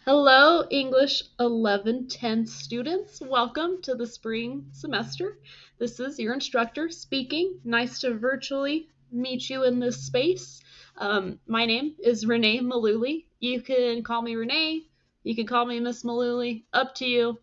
Hello, English 1110 students. Welcome to the spring semester. This is your instructor speaking. Nice to virtually meet you in this space. My name is Renee Maluli. You can call me Renee. You can call me Miss Maluli. Up to you.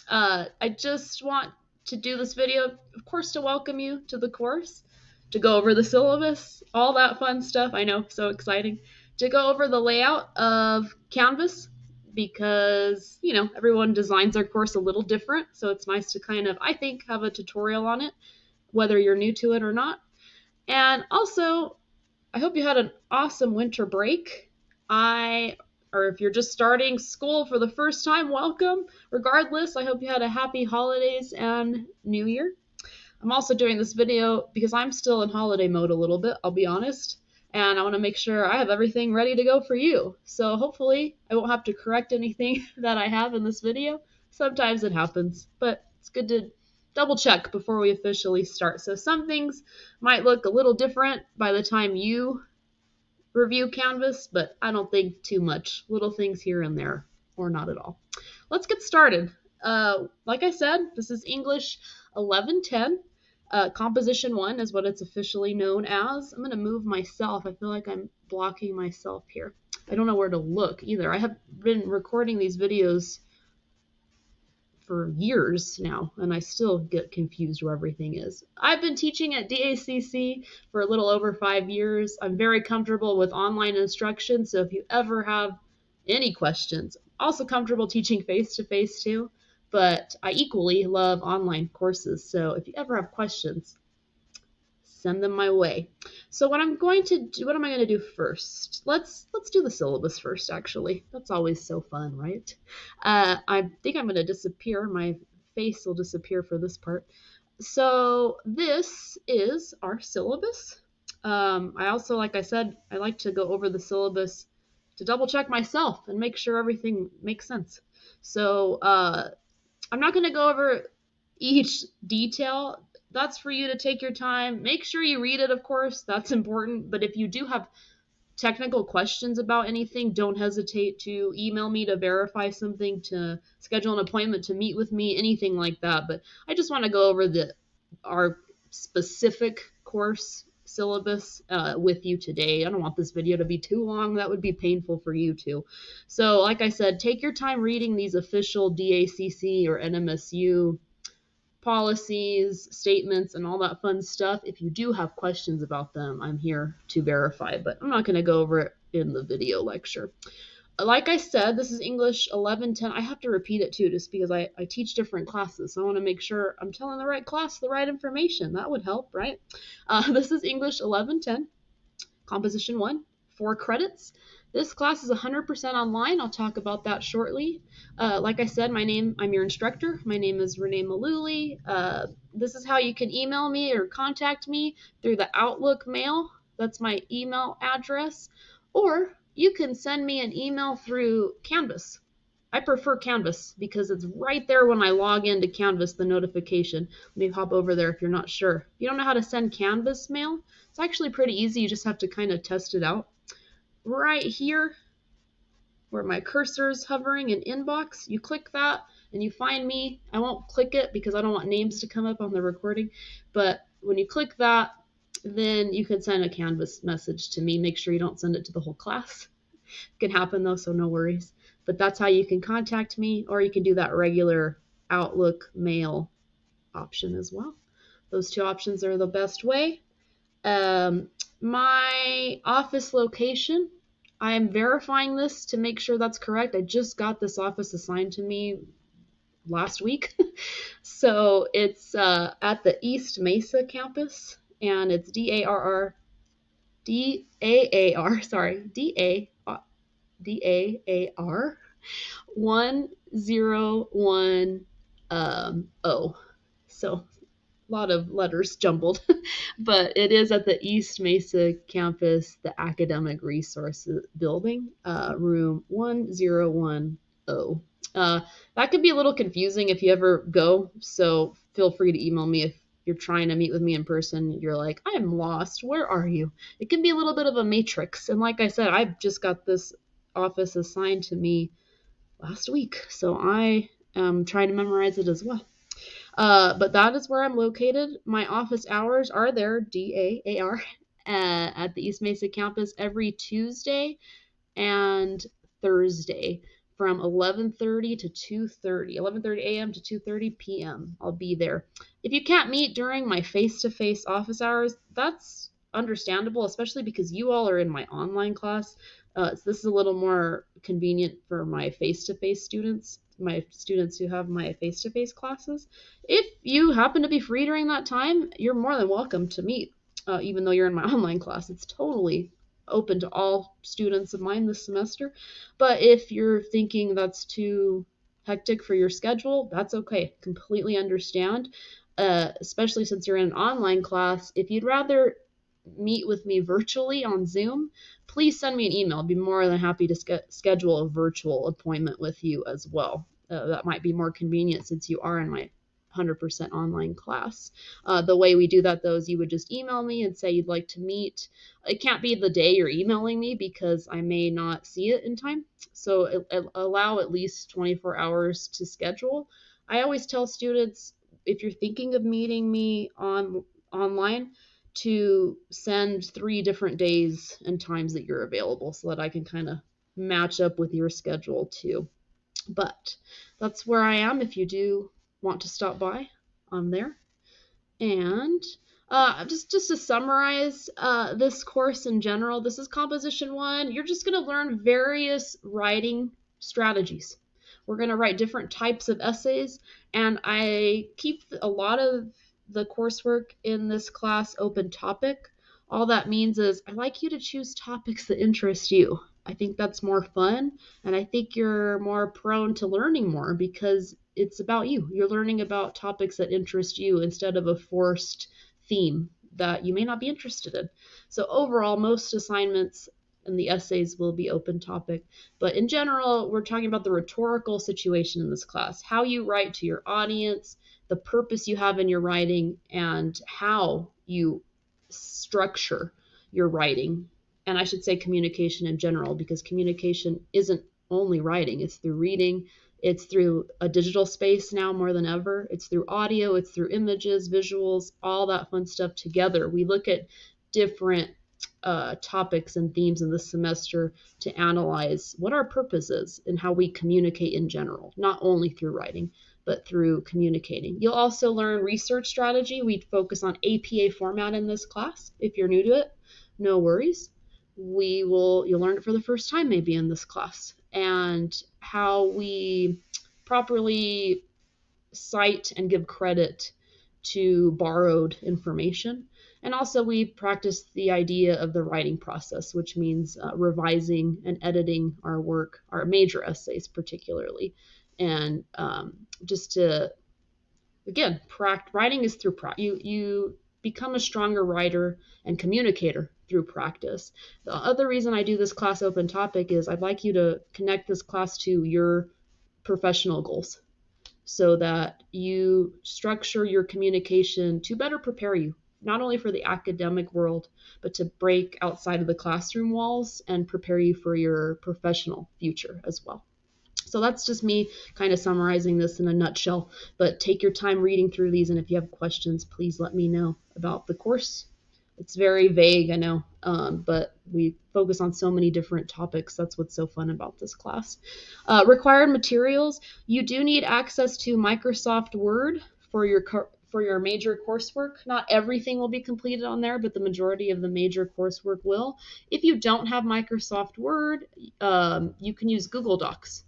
I just want to do this video, of course, to welcome you to the course, to go over the syllabus, all that fun stuff. I know, so exciting. To go over the layout of Canvas, because everyone designs their course a little different, so it's nice to kind of, I think, have a tutorial on it, whether you're new to it or not. And also, I hope you had an awesome winter break. Or if you're just starting school for the first time, welcome. Regardless, I hope you had a happy holidays and New Year. I'm also doing this video because I'm still in holiday mode a little bit, I'll be honest. And I want to make sure I have everything ready to go for you. So hopefully I won't have to correct anything that I have in this video. Sometimes it happens, but it's good to double check before we officially start. So some things might look a little different by the time you review Canvas, but I don't think too much. Little things here and there, or not at all. Let's get started. Like I said, this is English 1110. Composition 1 is what it's officially known as. I'm going to move myself. I feel like I'm blocking myself here. I don't know where to look either. I have been recording these videos for years now, and I still get confused where everything is. I've been teaching at DACC for a little over 5 years. I'm very comfortable with online instruction, so if you ever have any questions, also comfortable teaching face-to-face too. But I equally love online courses, so if you ever have questions, send them my way. So what am I going to do first? Let's do the syllabus first, actually. That's always so fun, right? I think I'm going to disappear. My face will disappear for this part. So this is our syllabus. I also, like I said, I like to go over the syllabus to double check myself and make sure everything makes sense. So I'm not going to go over each detail. That's for you to take your time. Make sure you read it, of course. That's important. But if you do have technical questions about anything, don't hesitate to email me to verify something, to schedule an appointment to meet with me, anything like that. But I just want to go over our specific course syllabus with you today. I don't want this video to be too long. That would be painful for you too. So like I said, take your time reading these official DACC or NMSU policies, statements, and all that fun stuff. If you do have questions about them, I'm here to verify, but I'm not going to go over it in the video lecture. Like I said, this is English 1110. I have to repeat it too, just because I teach different classes, so I want to make sure I'm telling the right class the right information. That would help, right? This is English 1110, Composition 1, 4 credits. This class is 100% online. I'll talk about that shortly. Like I said, I'm your instructor. My name is Renee Maluli. This is how you can email me or contact me through the Outlook mail. That's my email address. Or you can send me an email through Canvas. I prefer Canvas because it's right there when I log into Canvas, the notification. Let me hop over there if you're not sure. If you don't know how to send Canvas mail, it's actually pretty easy. You just have to kind of test it out. Right here where my cursor is hovering in inbox, you click that and you find me. I won't click it because I don't want names to come up on the recording, but when you click that, then you can send a Canvas message to me. Make sure you don't send it to the whole class. It can happen though, so no worries. But that's how you can contact me, or you can do that regular Outlook mail option as well. Those two options are the best way. My office location, I am verifying this to make sure that's correct. I just got this office assigned to me last week. So it's at the East Mesa campus, and it's DAAR 1010. So a lot of letters jumbled, but it is at the East Mesa campus, the Academic Resources Building, room 1010. That could be a little confusing if you ever go, so feel free to email me if you're trying to meet with me in person. You're like, I'm lost. Where are you? It can be a little bit of a matrix. And like I said, I just got this office assigned to me last week, so I am trying to memorize it as well. But that is where I'm located. My office hours are there, DAAR, at the East Mesa campus every Tuesday and Thursday from 11:30 to 2:30, 11:30 a.m. to 2:30 p.m. I'll be there. If you can't meet during my face-to-face office hours, that's understandable, especially because you all are in my online class. So this is a little more convenient for my face-to-face students, my students who have my face-to-face classes. If you happen to be free during that time, you're more than welcome to meet, even though you're in my online class. It's totally open to all students of mine this semester. But if you're thinking that's too hectic for your schedule, that's okay. Completely understand. Especially since you're in an online class. If you'd rather meet with me virtually on Zoom, please send me an email. I'd be more than happy to schedule a virtual appointment with you as well. That might be more convenient since you are in my 100% online class. The way we do that, though, is you would just email me and say you'd like to meet. It can't be the day you're emailing me because I may not see it in time. So allow at least 24 hours to schedule. I always tell students, if you're thinking of meeting me online, to send 3 different days and times that you're available so that I can kind of match up with your schedule too. But that's where I am. If you do want to stop by, I'm there. And just to summarize this course in general, this is Composition 1. You're just going to learn various writing strategies. We're going to write different types of essays, and I keep a lot of the coursework in this class open topic. All that means is I like you to choose topics that interest you. I think that's more fun, and I think you're more prone to learning more because it's about you. You're learning about topics that interest you instead of a forced theme that you may not be interested in. So overall, most assignments and the essays will be open topic. But in general, we're talking about the rhetorical situation in this class, how you write to your audience, the purpose you have in your writing, and how you structure your writing. And I should say communication in general, because communication isn't only writing, it's through reading, it's through a digital space now more than ever. It's through audio, it's through images, visuals, all that fun stuff together. We look at different topics and themes in this semester to analyze what our purpose is and how we communicate in general, not only through writing, but through communicating. You'll also learn research strategy. We focus on APA format in this class. If you're new to it, no worries. You'll learn it for the first time maybe in this class, and how we properly cite and give credit to borrowed information. And also we practice the idea of the writing process, which means revising and editing our work, our major essays particularly. And just to, again, writing is through practice. You become a stronger writer and communicator through practice. The other reason I do this class open topic is I'd like you to connect this class to your professional goals so that you structure your communication to better prepare you, not only for the academic world, but to break outside of the classroom walls and prepare you for your professional future as well. So that's just me kind of summarizing this in a nutshell, but take your time reading through these, and if you have questions, please let me know about the course. It's very vague, I know, but we focus on so many different topics. That's what's so fun about this class. Required materials. You do need access to Microsoft Word for your major coursework. Not everything will be completed on there, but the majority of the major coursework will. If you don't have Microsoft Word, you can use Google Docs.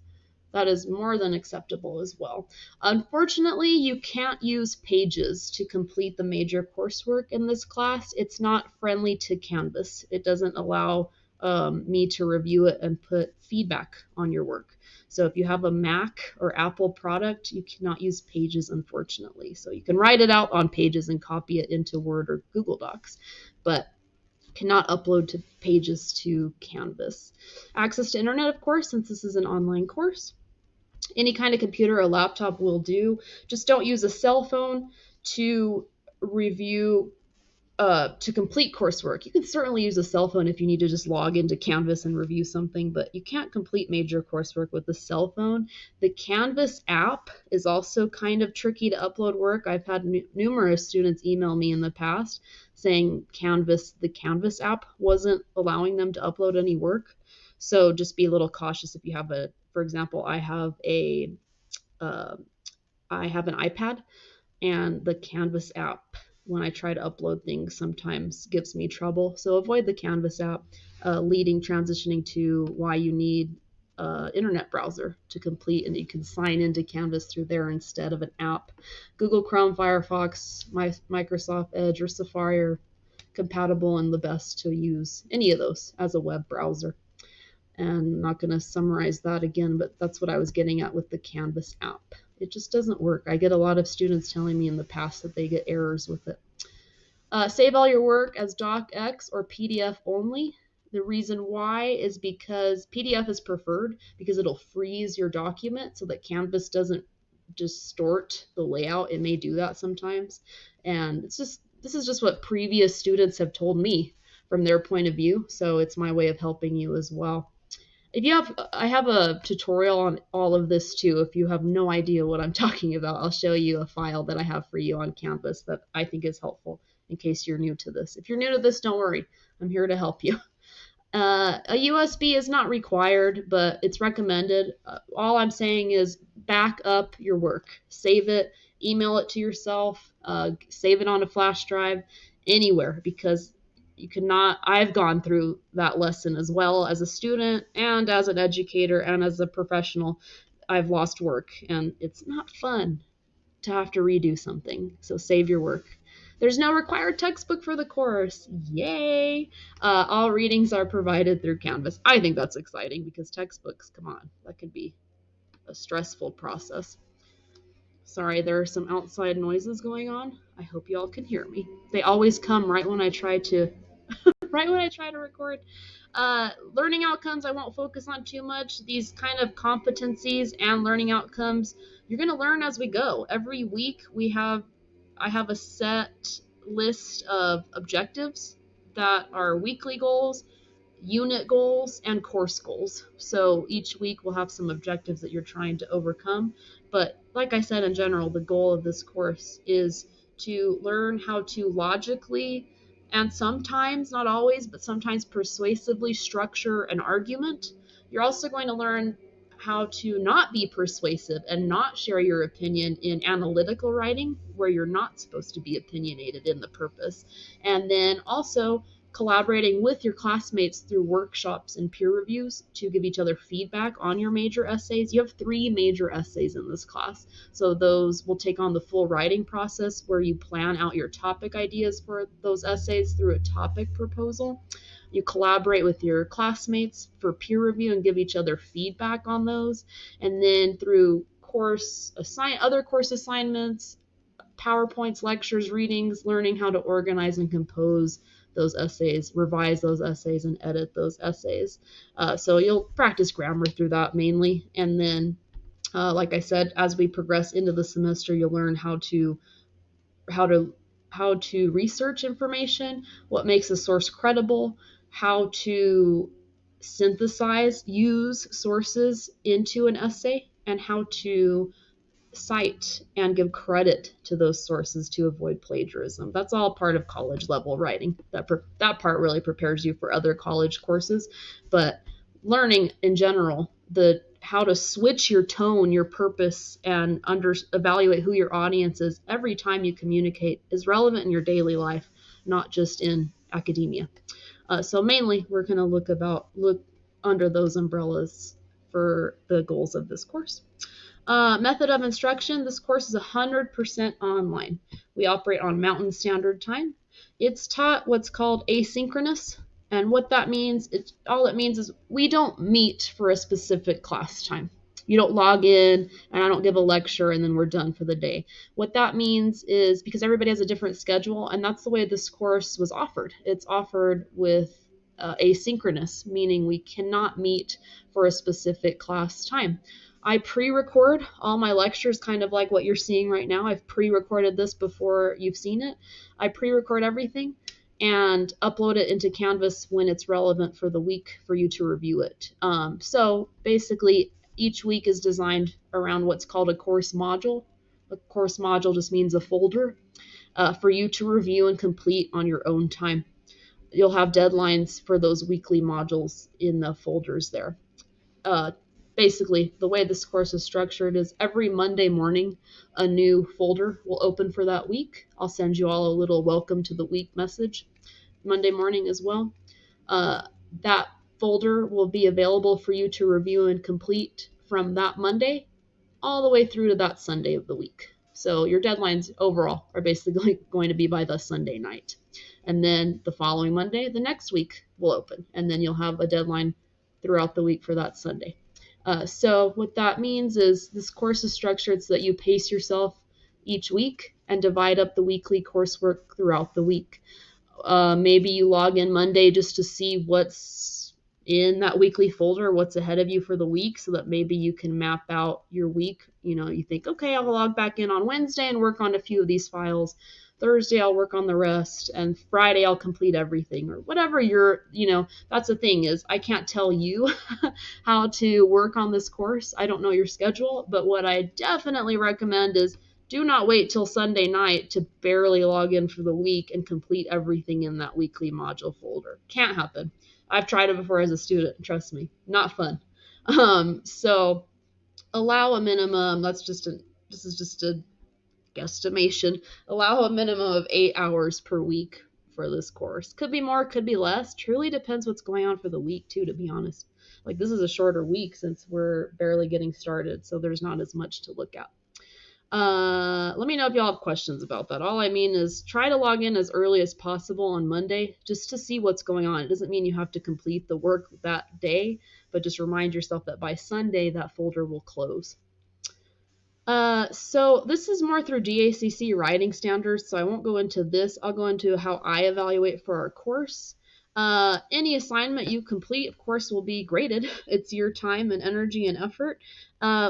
That is more than acceptable as well. Unfortunately, you can't use Pages to complete the major coursework in this class. It's not friendly to Canvas. It doesn't allow me to review it and put feedback on your work. So if you have a Mac or Apple product, you cannot use Pages, unfortunately. So you can write it out on Pages and copy it into Word or Google Docs, but cannot upload to Pages to Canvas. Access to internet, of course, since this is an online course. Any kind of computer or laptop will do. Just don't use a cell phone to review to complete coursework. You can certainly use a cell phone if you need to just log into Canvas and review something, but you can't complete major coursework with a cell phone. The Canvas app is also kind of tricky to upload work. I've had numerous students email me in the past saying the Canvas app wasn't allowing them to upload any work. So just be a little cautious if you have for example, I have an iPad, and the Canvas app, when I try to upload things, sometimes gives me trouble. So avoid the Canvas app, transitioning to why you need internet browser to complete, and you can sign into Canvas through there instead of an app. Google Chrome, Firefox, Microsoft Edge, or Safari are compatible and the best to use any of those as a web browser. And I'm not going to summarize that again, but that's what I was getting at with the Canvas app. It just doesn't work. I get a lot of students telling me in the past that they get errors with it. Save all your work as docx or PDF only. The reason why is because PDF is preferred because it'll freeze your document so that Canvas doesn't distort the layout. It may do that sometimes. And this is just what previous students have told me from their point of view. So it's my way of helping you as well. I have a tutorial on all of this too. If you have no idea what I'm talking about, I'll show you a file that I have for you on Canvas that I think is helpful in case you're new to this. If you're new to this, don't worry. I'm here to help you. A USB is not required, but it's recommended. All I'm saying is back up your work. Save it, email it to yourself, save it on a flash drive, anywhere, because you cannot. I've gone through that lesson as well as a student and as an educator and as a professional. I've lost work, and it's not fun to have to redo something. So save your work. There's no required textbook for the course. Yay! All readings are provided through Canvas. I think that's exciting because textbooks, come on, that could be a stressful process. Sorry, there are some outside noises going on. I hope you all can hear me. They always come right when I try to record. Learning outcomes I won't focus on too much. These kind of competencies and learning outcomes, you're going to learn as we go. Every week I have a set list of objectives that are weekly goals, unit goals, and course goals. So each week we'll have some objectives that you're trying to overcome. But like I said, in general, the goal of this course is to learn how to logically and sometimes, not always, but sometimes persuasively structure an argument. You're also going to learn how to not be persuasive and not share your opinion in analytical writing, where you're not supposed to be opinionated in the purpose. And then also collaborating with your classmates through workshops and peer reviews to give each other feedback on your major essays. You have 3 major essays in this class, so those will take on the full writing process where you plan out your topic ideas for those essays through a topic proposal. You collaborate with your classmates for peer review and give each other feedback on those. And then through other course assignments, PowerPoints, lectures, readings, learning how to organize and compose those essays, revise those essays, and edit those essays. So you'll practice grammar through that mainly. And then, like I said, as we progress into the semester, you'll learn how to research information, what makes a source credible, how to use sources into an essay, and how to cite and give credit to those sources to avoid plagiarism. That's all part of college level writing. That part really prepares you for other college courses, but learning in general, how to switch your tone, your purpose, and evaluate who your audience is every time you communicate is relevant in your daily life, not just in academia. So mainly, we're going to look under those umbrellas for the goals of this course. Method of instruction. This course is 100% online. We operate on Mountain Standard Time. It's taught what's called asynchronous, and what that means, all it means is we don't meet for a specific class time. You don't log in, and I don't give a lecture, and then we're done for the day. What that means is because everybody has a different schedule, and that's the way this course was offered. It's offered with asynchronous, meaning we cannot meet for a specific class time. I pre-record all my lectures, kind of like what you're seeing right now. I've pre-recorded this before you've seen it. I pre-record everything. and upload it into Canvas when it's relevant for the week for you to review it. So basically, each week is designed around what's called a course module. A course module just means a folder for you to review and complete on your own time. You'll have deadlines for those weekly modules in the folders there. Basically, the way this course is structured is every Monday morning, a new folder will open for that week. I'll send you all a little welcome to the week message Monday morning as well. That folder will be available for you to review and complete from that Monday all the way through to that Sunday of the week. So your deadlines overall are basically going to be by the Sunday night. And then the following Monday, the next week will open. And then you'll have a deadline throughout the week for that Sunday. So what that means is this course is structured so that you pace yourself each week and divide up the weekly coursework throughout the week. Maybe you log in Monday just to see what's in that weekly folder, what's ahead of you for the week, so that maybe you can map out your week. You think, okay, I'll log back in on Wednesday and work on a few of these files. Thursday, I'll work on the rest, and Friday, I'll complete everything, or whatever that's the thing is I can't tell you how to work on this course. I don't know your schedule, but what I definitely recommend is do not wait till Sunday night to barely log in for the week and complete everything in that weekly module folder. Can't happen. I've tried it before as a student. Trust me, not fun. So allow a minimum. This is just a guesstimation. Allow a minimum of 8 hours per week for this course. Could be more, could be less. Truly depends what's going on for the week too, to be honest. Like this is a shorter week since we're barely getting started, so there's not as much to look at. Let me know if y'all have questions about that. All I mean is try to log in as early as possible on Monday just to see what's going on. It doesn't mean you have to complete the work that day, but just remind yourself that by Sunday that folder will close. So this is more through DACC writing standards, so I won't go into this. I'll go into how I evaluate for our course. Any assignment you complete, of course, will be graded. It's your time and energy and effort.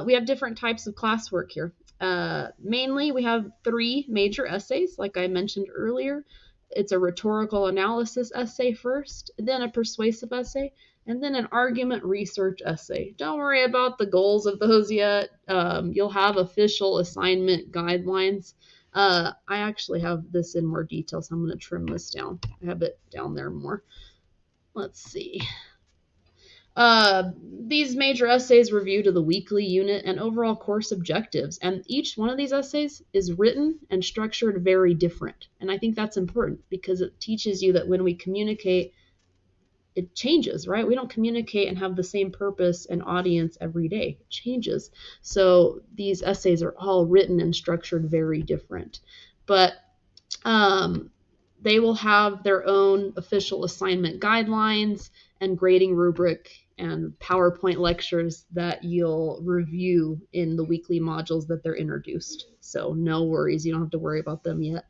We have different types of classwork here. Mainly, we have 3 major essays, like I mentioned earlier. It's a rhetorical analysis essay first, then a persuasive essay, and then an argument research essay. Don't worry about the goals of those yet. You'll have official assignment guidelines. I actually have this in more detail, so I'm going to trim this down. I have it down there more. Let's see. These major essays review to the weekly unit and overall course objectives, and each one of these essays is written and structured very different. And I think that's important because it teaches you that when we communicate, it changes, right? We don't communicate and have the same purpose and audience every day. It changes. So these essays are all written and structured very different. But they will have their own official assignment guidelines and grading rubric and PowerPoint lectures that you'll review in the weekly modules that they're introduced. So no worries, you don't have to worry about them yet.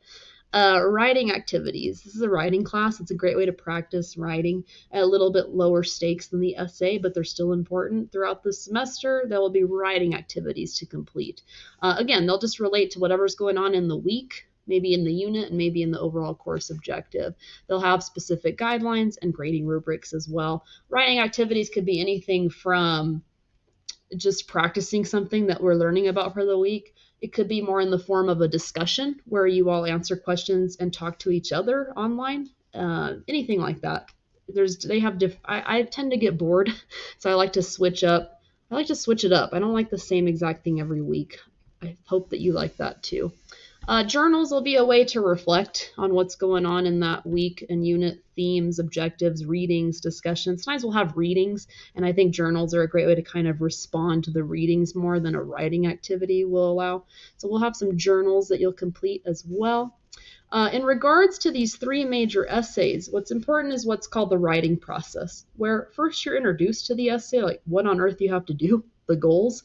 Writing activities. This is a writing class. It's a great way to practice writing at a little bit lower stakes than the essay, but they're still important. Throughout the semester, there will be writing activities to complete. Again, they'll just relate to whatever's going on in the week, maybe in the unit, and maybe in the overall course objective. They'll have specific guidelines and grading rubrics as well. Writing activities could be anything from just practicing something that we're learning about for the week. It could be more in the form of a discussion where you all answer questions and talk to each other online. Anything like that. I tend to get bored, so I like to switch up. I like to switch it up. I don't like the same exact thing every week. I hope that you like that too. Journals will be a way to reflect on what's going on in that week and unit, themes, objectives, readings, discussions. Sometimes we'll have readings, and I think journals are a great way to kind of respond to the readings more than a writing activity will allow. So we'll have some journals that you'll complete as well. In regards to these 3 major essays, what's important is what's called the writing process, where first you're introduced to the essay, like what on earth you have to do, the goals.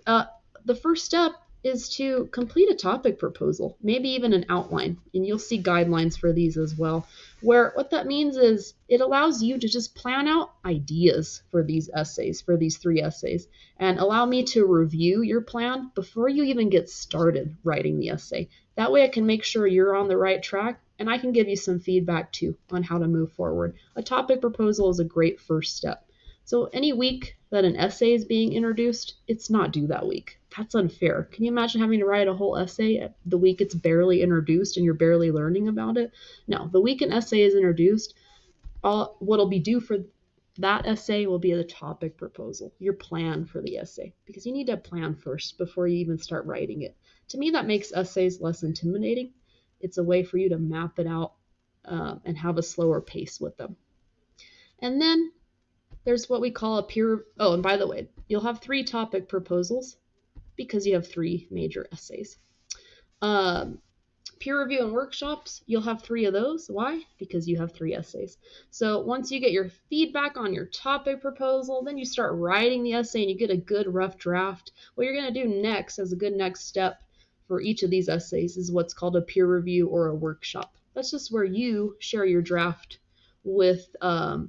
The first step is to complete a topic proposal, maybe even an outline, and you'll see guidelines for these as well, where what that means is it allows you to just plan out ideas for these essays, for these 3 essays, and allow me to review your plan before you even get started writing the essay. That way I can make sure you're on the right track And I can give you some feedback too on how to move forward. A topic proposal is a great first step. So any week that an essay is being introduced, it's not due that week. That's unfair. Can you imagine having to write a whole essay the week it's barely introduced and you're barely learning about it? No, the week an essay is introduced, what'll be due for that essay will be the topic proposal, your plan for the essay, because you need to plan first before you even start writing it. To me, that makes essays less intimidating. It's a way for you to map it out and have a slower pace with them. And then there's what we call a peer. Oh, and by the way, you'll have 3 topic proposals because you have 3 major essays. Peer review and workshops, you'll have 3 of those. Why? Because you have 3 essays. So once you get your feedback on your topic proposal, then you start writing the essay and you get a good rough draft. What you're going to do next as a good next step for each of these essays is what's called a peer review or a workshop. That's just where you share your draft with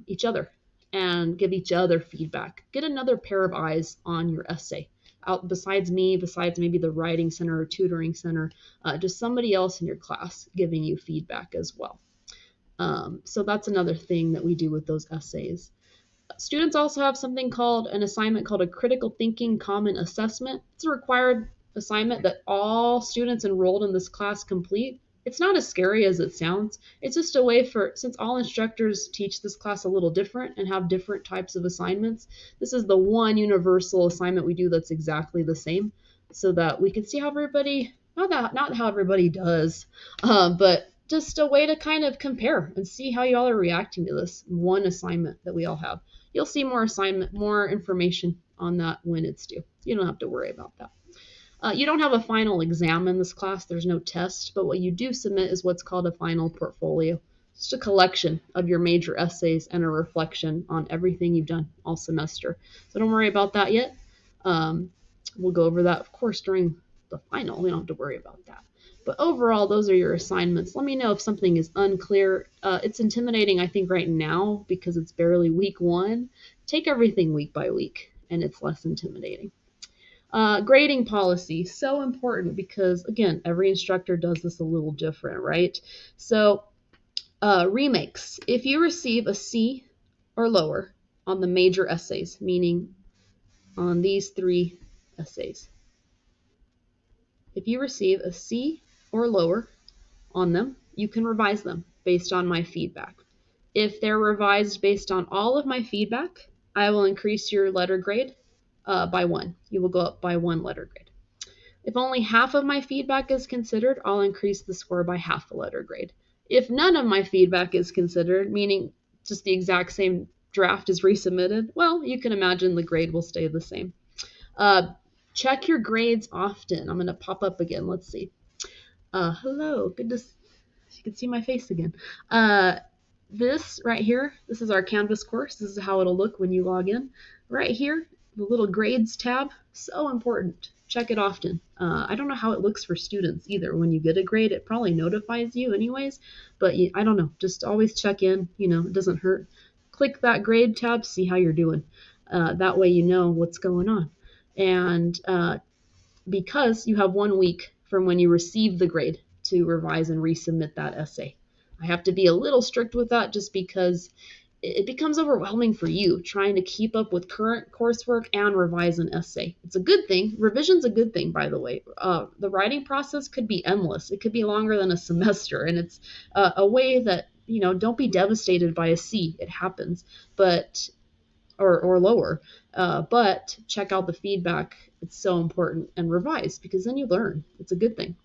each other and give each other feedback. Get another pair of eyes on your essay. Out besides me, besides maybe the writing center or tutoring center, just somebody else in your class giving you feedback as well. So that's another thing that we do with those essays. Students also have something called an assignment called a critical thinking common assessment. It's a required assignment that all students enrolled in this class complete. It's not as scary as it sounds. It's just a way for, since all instructors teach this class a little different and have different types of assignments, this is the one universal assignment we do that's exactly the same, so that we can see how everybody, not how everybody does, but just a way to kind of compare and see how y'all are reacting to this one assignment that we all have. You'll see more information on that when it's due. You don't have to worry about that. You don't have a final exam in this class. There's no test, but what you do submit is what's called a final portfolio. It's just a collection of your major essays and a reflection on everything you've done all semester. So don't worry about that yet. We'll go over that, of course, during the final. We don't have to worry about that. But overall, those are your assignments. Let me know if something is unclear. It's intimidating, I think, right now because it's barely week 1. Take everything week by week, and it's less intimidating. Grading policy, so important because, again, every instructor does this a little different, right? So remakes. If you receive a C or lower on the major essays, meaning on these 3 essays, if you receive a C or lower on them, you can revise them based on my feedback. If they're revised based on all of my feedback, I will increase your letter grade by 1. You will go up by 1 letter grade. If only half of my feedback is considered, I'll increase the score by half a letter grade. If none of my feedback is considered, meaning just the exact same draft is resubmitted, well, you can imagine the grade will stay the same. Check your grades often. I'm going to pop up again. Let's see. Hello. Good to see. You can see my face again. This right here, this is our Canvas course. This is how it'll look when you log in. Right here, the little grades tab, so important. Check it often. I don't know how it looks for students either. When you get a grade, it probably notifies you anyways, but I don't know. Just always check in. It doesn't hurt. Click that grade tab, see how you're doing. That way you know what's going on. And because you have 1 week from when you receive the grade to revise and resubmit that essay. I have to be a little strict with that just because it becomes overwhelming for you trying to keep up with current coursework and revise an essay. It's a good thing. Revision's a good thing, by the way. The writing process could be endless. It could be longer than a semester, and it's a way that, don't be devastated by a C. It happens, but or lower. But check out the feedback. It's so important, and revise because then you learn. It's a good thing.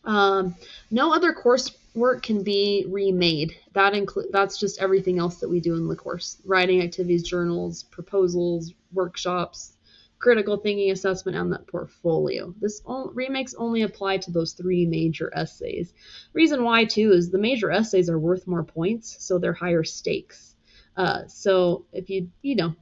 No other coursework can be remade. That's just everything else that we do in the course. Writing activities, journals, proposals, workshops, critical thinking assessment, and that portfolio. Remakes only apply to those 3 major essays. Reason why, too, is the major essays are worth more points, so they're higher stakes. So if of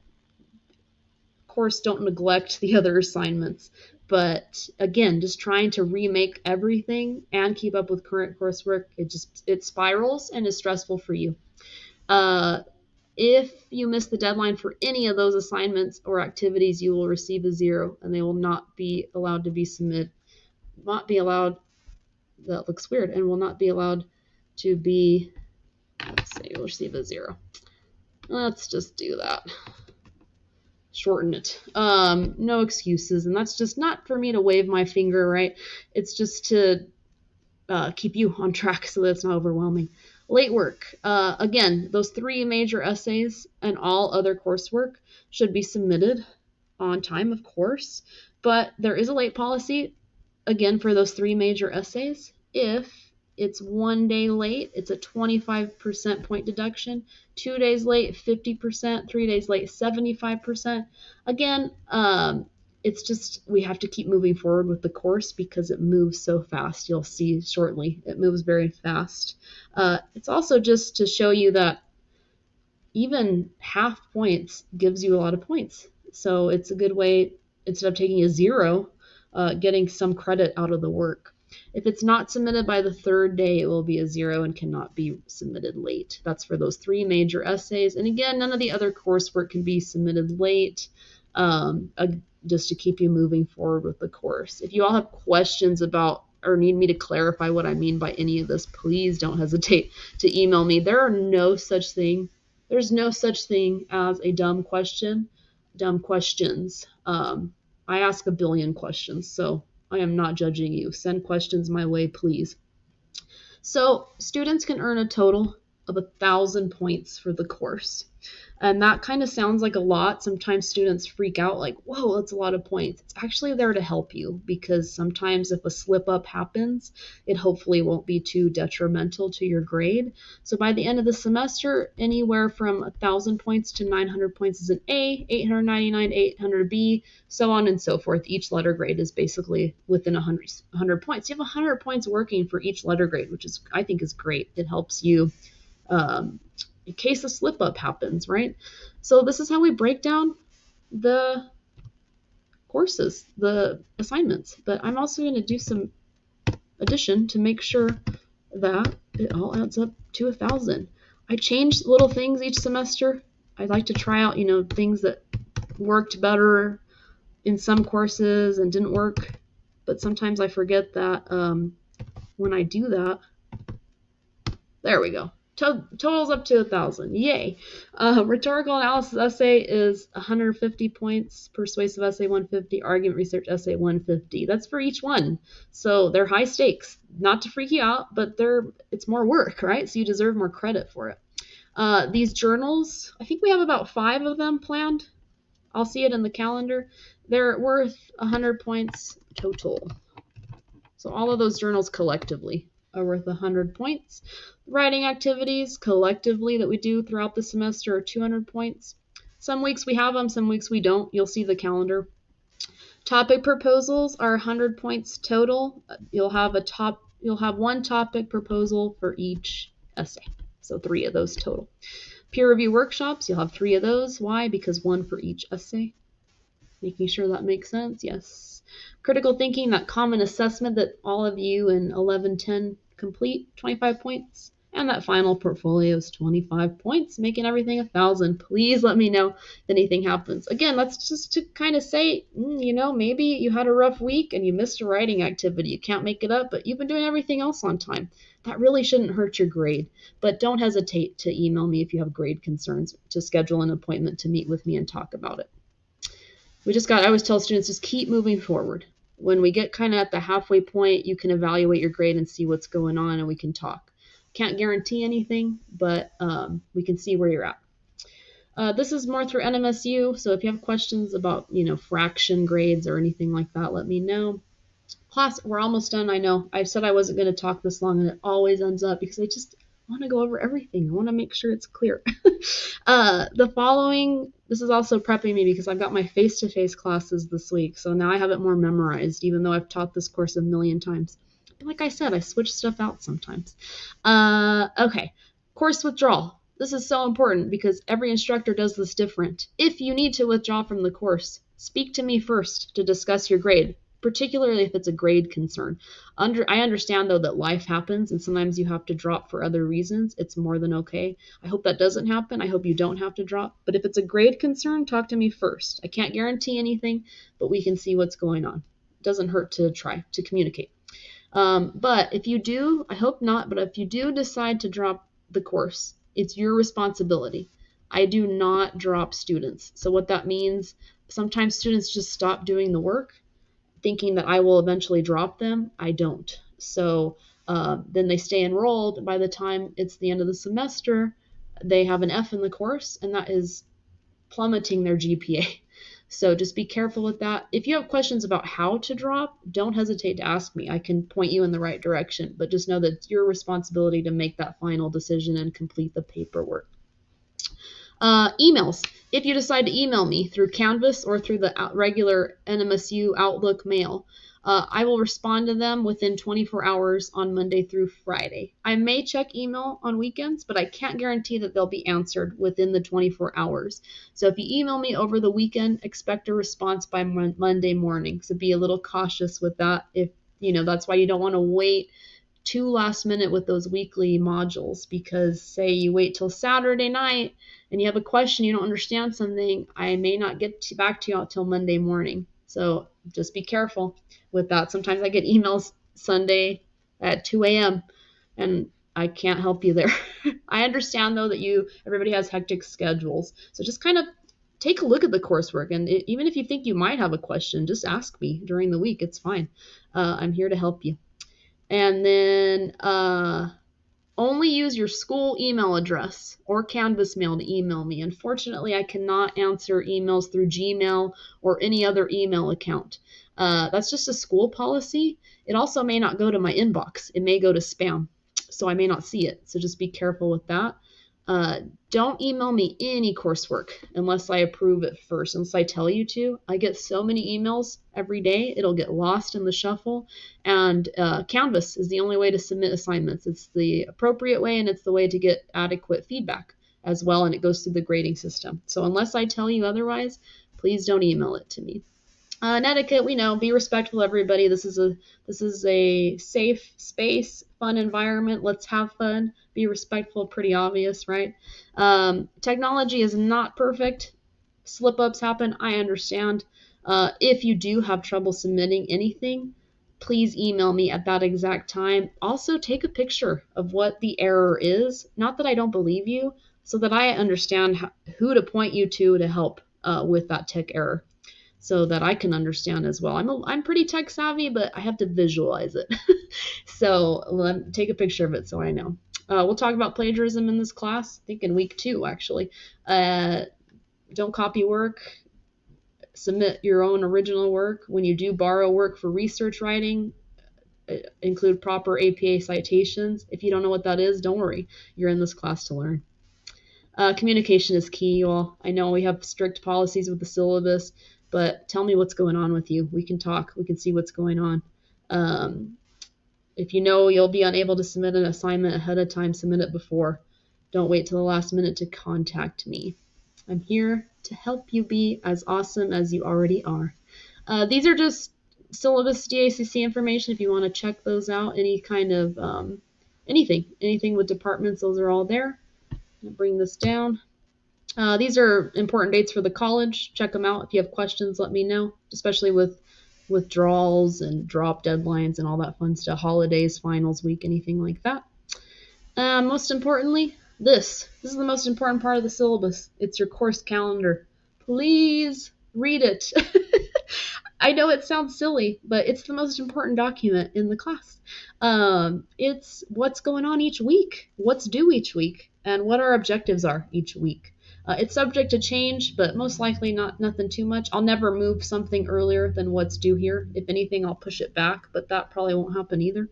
course, don't neglect the other assignments. But again, just trying to remake everything and keep up with current coursework, it spirals and is stressful for you. If you miss the deadline for any of those assignments or activities, you will receive a 0 and they will not be allowed to be submitted. Not be allowed, that looks weird, and will not be allowed to be, let's see, we'll receive a 0. Let's just do that. Shorten it. No excuses. And that's just not for me to wave my finger, right? It's just to keep you on track so that it's not overwhelming. Late work. Again, those 3 major essays and all other coursework should be submitted on time, of course. But there is a late policy, again, for those 3 major essays. If it's 1 day late, it's a 25% point deduction. 2 days late, 50%. 3 days late, 75%. Again, it's just we have to keep moving forward with the course because it moves so fast. You'll see shortly. It moves very fast. It's also just to show you that even half points gives you a lot of points. So it's a good way, instead of taking a 0, getting some credit out of the work. If it's not submitted by the 3rd day, it will be a 0 and cannot be submitted late. That's for those 3 major essays. And again, none of the other coursework can be submitted late, just to keep you moving forward with the course. If you all have questions about or need me to clarify what I mean by any of this, please don't hesitate to email me. There's no such thing as a dumb question, dumb questions. I ask a billion questions, so I am not judging you. Send questions my way, please. So students can earn a total of 1,000 points for the course. And that kind of sounds like a lot. Sometimes students freak out like, whoa, that's a lot of points. It's actually there to help you because sometimes if a slip up happens, it hopefully won't be too detrimental to your grade. So by the end of the semester, anywhere from 1,000 points to 900 points is an A, 899, 800 B, so on and so forth. Each letter grade is basically within 100 points. You have 100 points working for each letter grade, which is, I think, is great. It helps you in case a slip up happens, right? So this is how we break down the courses, the assignments. But I'm also going to do some addition to make sure that it all adds up to 1,000. I change little things each semester. I like to try out, things that worked better in some courses and didn't work. But sometimes I forget that when I do that, there we go. Totals up to 1,000. Yay. Rhetorical analysis essay is 150 points. Persuasive essay 150. Argument research essay 150. That's for each one. So they're high stakes. Not to freak you out, but it's more work, right? So you deserve more credit for it. These journals, I think we have about 5 of them planned. I'll see it in the calendar. They're worth 100 points total. So all of those journals collectively are worth 100 points. Writing activities collectively that we do throughout the semester are 200 points. Some weeks we have them, some weeks we don't. You'll see the calendar. Topic proposals are 100 points total. You'll have one topic proposal for each essay. So 3 of those total. Peer review workshops, you'll have 3 of those. Why? Because 1 for each essay. Making sure that makes sense. Yes. Critical thinking, that common assessment that all of you in 1110 complete, 25 points. And that final portfolio is 25 points, making everything 1,000. Please let me know if anything happens. Again, that's just to kind of say, maybe you had a rough week and you missed a writing activity. You can't make it up, but you've been doing everything else on time. That really shouldn't hurt your grade. But don't hesitate to email me if you have grade concerns to schedule an appointment to meet with me and talk about it. I always tell students, just keep moving forward. When we get kind of at the halfway point, you can evaluate your grade and see what's going on and we can talk. Can't guarantee anything, but we can see where you're at. This is more through NMSU, so if you have questions about, fraction grades or anything like that, let me know. Class, we're almost done. I know I said I wasn't going to talk this long, and it always ends up because I just want to go over everything. I want to make sure it's clear. The following, this is also prepping me because I've got my face-to-face classes this week, so now I have it more memorized, even though I've taught this course a million times. But like I said, I switch stuff out sometimes. Okay, course withdrawal. This is so important because every instructor does this different. If you need to withdraw from the course, speak to me first to discuss your grade, particularly if it's a grade concern. I understand, though, that life happens and sometimes you have to drop for other reasons. It's more than okay. I hope that doesn't happen. I hope you don't have to drop. But if it's a grade concern, talk to me first. I can't guarantee anything, but we can see what's going on. It doesn't hurt to try to communicate. But if you do, I hope not, but if you do decide to drop the course, it's your responsibility. I do not drop students. So what that means, sometimes students just stop doing the work thinking that I will eventually drop them. I don't. So then they stay enrolled. By the time it's the end of the semester, they have an F in the course, and that is plummeting their GPA. So just be careful with that. If you have questions about how to drop, don't hesitate to ask me. I can point you in the right direction, but just know that it's your responsibility to make that final decision and complete the paperwork. Emails. If you decide to email me through Canvas or through the regular NMSU Outlook mail, I will respond to them within 24 hours on Monday through Friday. I may check email on weekends, but I can't guarantee that they'll be answered within the 24 hours. So if you email me over the weekend, expect a response by Monday morning. So be a little cautious with that. If that's why you don't want to wait too last minute with those weekly modules, because say you wait till Saturday night and you have a question, you don't understand something, I may not get back to you until Monday morning. So just be careful with that. Sometimes I get emails Sunday at 2 a.m. and I can't help you there. I understand though that everybody has hectic schedules. So just kind of take a look at the coursework, and even if you think you might have a question, just ask me during the week. It's fine. I'm here to help you. And then only use your school email address or Canvas mail to email me. Unfortunately, I cannot answer emails through Gmail or any other email account. That's just a school policy. It also may not go to my inbox. It may go to spam, so I may not see it. So just be careful with that. Don't email me any coursework unless I approve it first, unless I tell you to. I get so many emails every day, it'll get lost in the shuffle. And Canvas is the only way to submit assignments. It's the appropriate way, and it's the way to get adequate feedback as well, and it goes through the grading system. So unless I tell you otherwise, please don't email it to me. Etiquette, we know, be respectful, everybody. This is a safe space, fun environment. Let's have fun. Be respectful, pretty obvious, right? Technology is not perfect. Slip-ups happen, I understand. If you do have trouble submitting anything, please email me at that exact time. Also, take a picture of what the error is. Not that I don't believe you, so that I understand who to point you to help with that tech error, so that I can understand as well. I'm pretty tech savvy, but I have to visualize it. So take a picture of it so I know. We'll talk about plagiarism in this class, I think in week 2, actually. Don't copy work. Submit your own original work. When you do borrow work for research writing, include proper APA citations. If you don't know what that is, don't worry. You're in this class to learn. Communication is key, you all. I know we have strict policies with the syllabus, but tell me what's going on with you. We can talk. We can see what's going on. If you know you'll be unable to submit an assignment ahead of time, submit it before. Don't wait till the last minute to contact me. I'm here to help you be as awesome as you already are. These are just syllabus DACC information if you want to check those out. Any kind of anything with departments, those are all there. I'll bring this down. These are important dates for the college. Check them out. If you have questions, let me know, especially with withdrawals and drop deadlines and all that fun stuff, holidays, finals week, anything like that. Most importantly, this is the most important part of the syllabus. It's your course calendar. Please read it. I know it sounds silly, but it's the most important document in the class. It's what's going on each week, what's due each week, and what our objectives are each week. It's subject to change, but most likely nothing too much. I'll never move something earlier than what's due here. If anything, I'll push it back, but that probably won't happen either.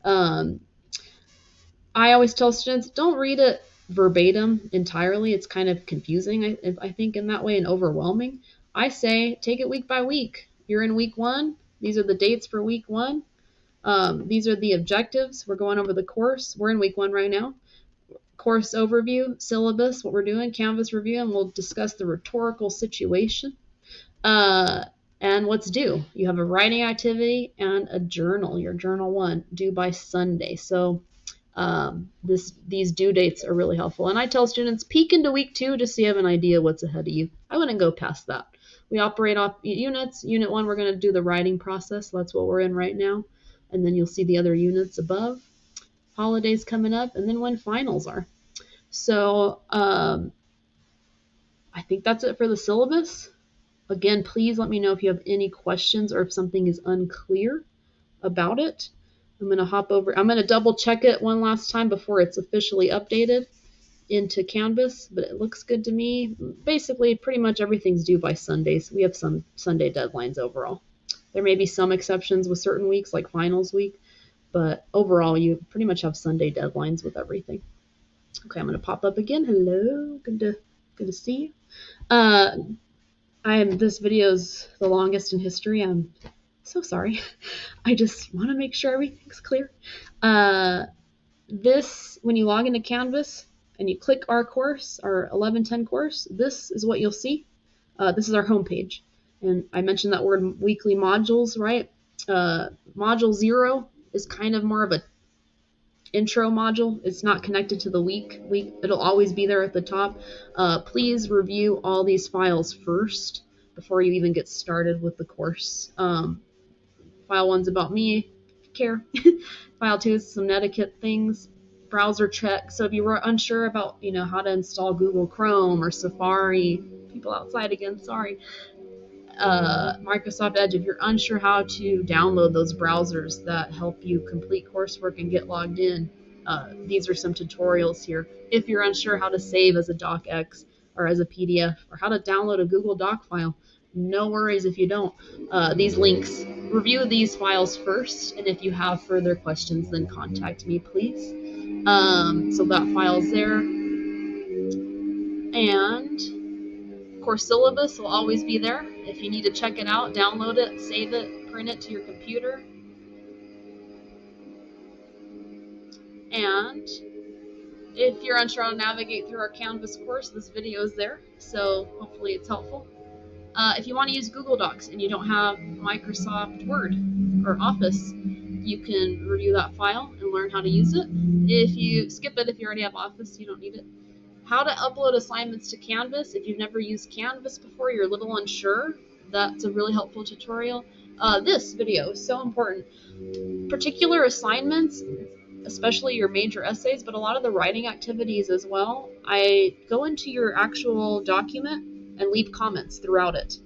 I always tell students, don't read it verbatim entirely. It's kind of confusing, I think, in that way, and overwhelming. I say take it week by week. You're in week 1. These are the dates for week 1. These are the objectives. We're going over the course. We're in week 1 right now. Course overview, syllabus, what we're doing, Canvas review, and we'll discuss the rhetorical situation. And what's due. You have a writing activity and a journal, your journal 1, due by Sunday. So these due dates are really helpful. And I tell students, peek into week 2 just so you have an idea what's ahead of you. I wouldn't go past that. We operate off units. Unit 1, we're going to do the writing process. That's what we're in right now. and then you'll see the other units above, holidays coming up, and then when finals are. So I think that's it for the syllabus. Again, please let me know if you have any questions or if something is unclear about it. I'm going to double check it one last time before it's officially updated into Canvas, but it looks good to me. Basically, pretty much everything's due by Sundays. We have some Sunday deadlines overall. There may be some exceptions with certain weeks, like finals week, but overall, you pretty much have Sunday deadlines with everything. Okay, I'm going to pop up again. Hello, good to see you. This video is the longest in history. I'm so sorry. I just want to make sure everything's clear. When you log into Canvas and you click our course, our 1110 course, this is what you'll see. This is our homepage. And I mentioned that word weekly modules, right? Module 0 is kind of more of a intro module. It's not connected to the week. It'll always be there at the top. Please review all these files first before you even get started with the course. File 1's about me, if you care. File 2 is some etiquette things. Browser check. So if you were unsure about, how to install Google Chrome or Safari, people outside again, sorry. Microsoft Edge, if you're unsure how to download those browsers that help you complete coursework and get logged in, these are some tutorials here. If you're unsure how to save as a docx or as a PDF or how to download a Google Doc file, no worries if you don't. These links, review these files first, and if you have further questions, then contact me, please. So that file's there. And course syllabus will always be there. If you need to check it out, download it, save it, print it to your computer. And if you're unsure how to navigate through our Canvas course, this video is there, so hopefully it's helpful. If you want to use Google Docs and you don't have Microsoft Word or Office, you can review that file and learn how to use it. If you skip it, if you already have Office, you don't need it. How to upload assignments to Canvas. If you've never used Canvas before, you're a little unsure, that's a really helpful tutorial. This video is so important. Particular assignments, especially your major essays, but a lot of the writing activities as well, I go into your actual document and leave comments throughout it.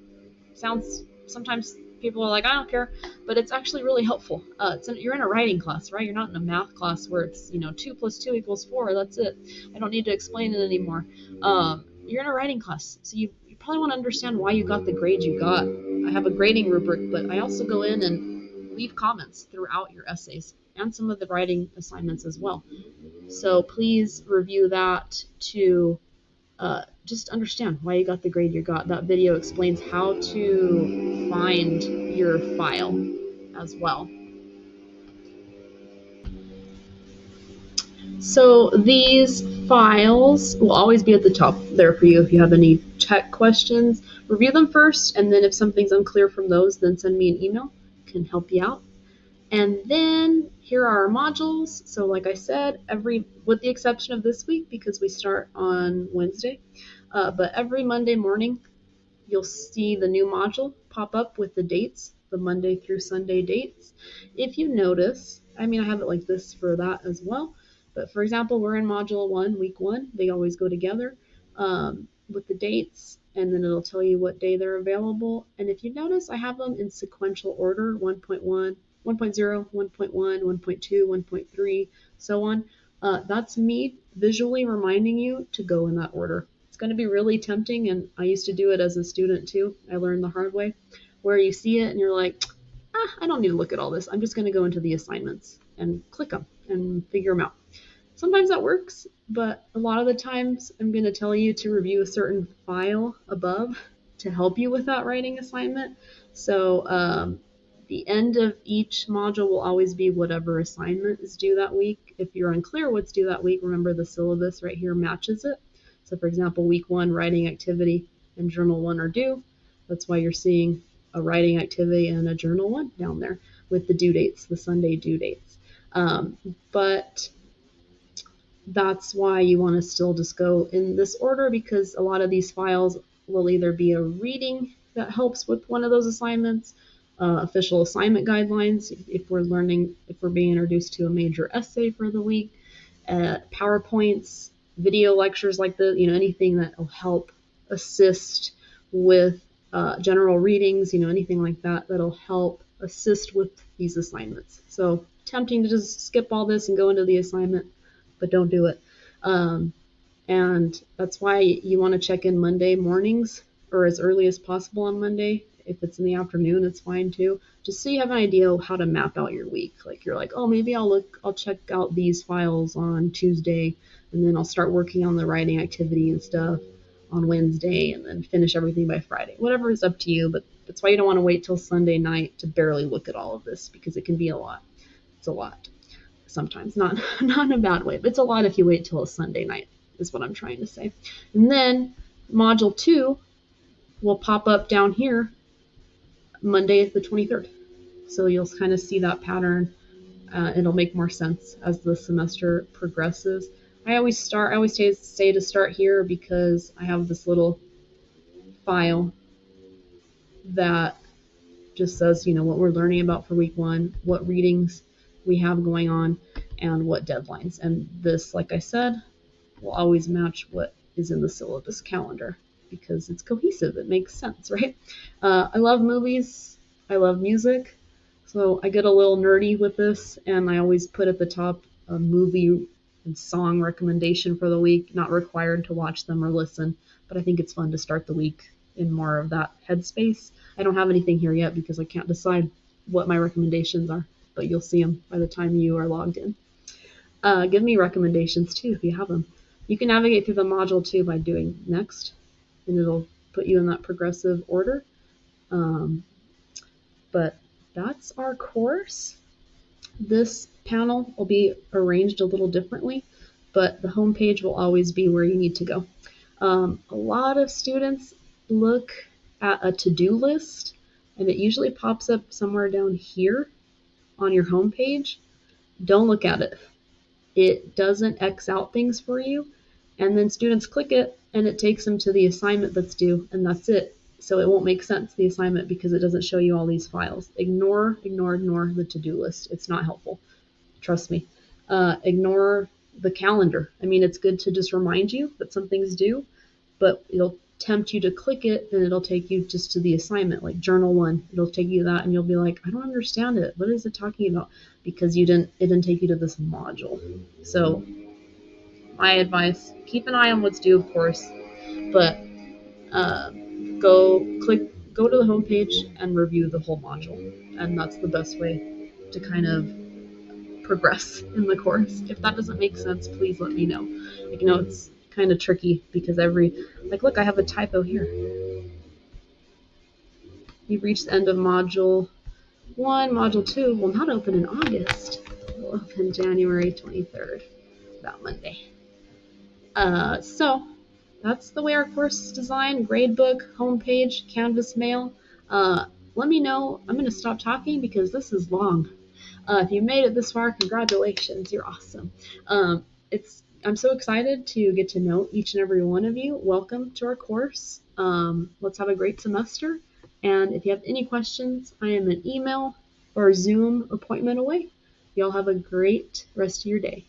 Sometimes people are like, I don't care, but it's actually really helpful. You're in a writing class, right? You're not in a math class where it's 2 + 2 = 4. That's it. I don't need to explain it anymore. You're in a writing class, so you probably want to understand why you got the grade you got. I have a grading rubric, but I also go in and leave comments throughout your essays and some of the writing assignments as well. So please review that to just understand why you got the grade you got. That video explains how to find your file as well. So these files will always be at the top there for you if you have any tech questions. Review them first, and then if something's unclear from those, then send me an email. I can help you out. And then here are our modules. So like I said, with the exception of this week because we start on Wednesday, but every Monday morning you'll see the new module pop up with the dates, the Monday through Sunday dates. If you notice, I have it like this for that as well. But for example, we're in module 1, week 1. They always go together with the dates, and then it'll tell you what day they're available. And if you notice, I have them in sequential order, 1.1, 1.0, 1.1, 1.2, 1.3, so on. That's me visually reminding you to go in that order. It's going to be really tempting, and I used to do it as a student too. I learned the hard way, where you see it and you're like, I don't need to look at all this. I'm just going to go into the assignments and click them and figure them out. Sometimes that works, but a lot of the times I'm going to tell you to review a certain file above to help you with that writing assignment. So the end of each module will always be whatever assignment is due that week. If you're unclear what's due that week, remember the syllabus right here matches it. So for example, week 1 writing activity and journal 1 are due. That's why you're seeing a writing activity and a journal 1 down there with the due dates, the Sunday due dates. But that's why you want to still just go in this order, because a lot of these files will either be a reading that helps with one of those assignments, official assignment guidelines if we're being introduced to a major essay for the week, PowerPoints, video lectures like anything that will help assist with general readings, anything like that that'll help assist with these assignments. So tempting to just skip all this and go into the assignment, but don't do it. And that's why you want to check in Monday mornings or as early as possible on Monday. If it's in the afternoon, it's fine too. Just so you have an idea of how to map out your week. Like you're like, oh, maybe I'll check out these files on Tuesday, and then I'll start working on the writing activity and stuff on Wednesday, and then finish everything by Friday. Whatever is up to you, but that's why you don't want to wait till Sunday night to barely look at all of this, because it can be a lot. It's a lot sometimes, not in a bad way, but it's a lot if you wait till a Sunday night, is what I'm trying to say. And then module 2 will pop up down here Monday the 23rd. So you'll kind of see that pattern. It'll make more sense as the semester progresses. I always say to start here because I have this little file that just says, what we're learning about for week 1, what readings we have going on, and what deadlines. And this, like I said, will always match what is in the syllabus calendar because it's cohesive. It makes sense, right? I love movies. I love music. So I get a little nerdy with this, and I always put at the top a movie and song recommendation for the week. Not required to watch them or listen, but I think it's fun to start the week in more of that headspace. I don't have anything here yet because I can't decide what my recommendations are, but you'll see them by the time you are logged in. Give me recommendations too if you have them. You can navigate through the module too by doing next, and it'll put you in that progressive order. But that's our course. This panel will be arranged a little differently, but the home page will always be where you need to go. A lot of students look at a to-do list, and it usually pops up somewhere down here on your home page. Don't look at it. It doesn't X out things for you, and then students click it, and it takes them to the assignment that's due, and that's it. So it won't make sense, the assignment, because it doesn't show you all these files. Ignore the to-do list. It's not helpful. Trust me. Ignore the calendar. I mean, it's good to just remind you that something's due, but it'll tempt you to click it, and it'll take you just to the assignment, like Journal 1. It'll take you to that, and you'll be like, I don't understand it. What is it talking about? Because it didn't take you to this module. So my advice, keep an eye on what's due, of course, but go to the home page and review the whole module, and that's the best way to kind of progress in the course. If that doesn't make sense, please let me know. It's kind of tricky because look, I have a typo here. You've reached the end of module 1. Module 2 will not open in August. It will open January 23rd, that Monday. So that's the way our course is designed. Gradebook, homepage, Canvas mail. Let me know. I'm going to stop talking because this is long. If you made it this far, congratulations. You're awesome. I'm so excited to get to know each and every one of you. Welcome to our course. Let's have a great semester. And if you have any questions, I am an email or Zoom appointment away. Y'all have a great rest of your day.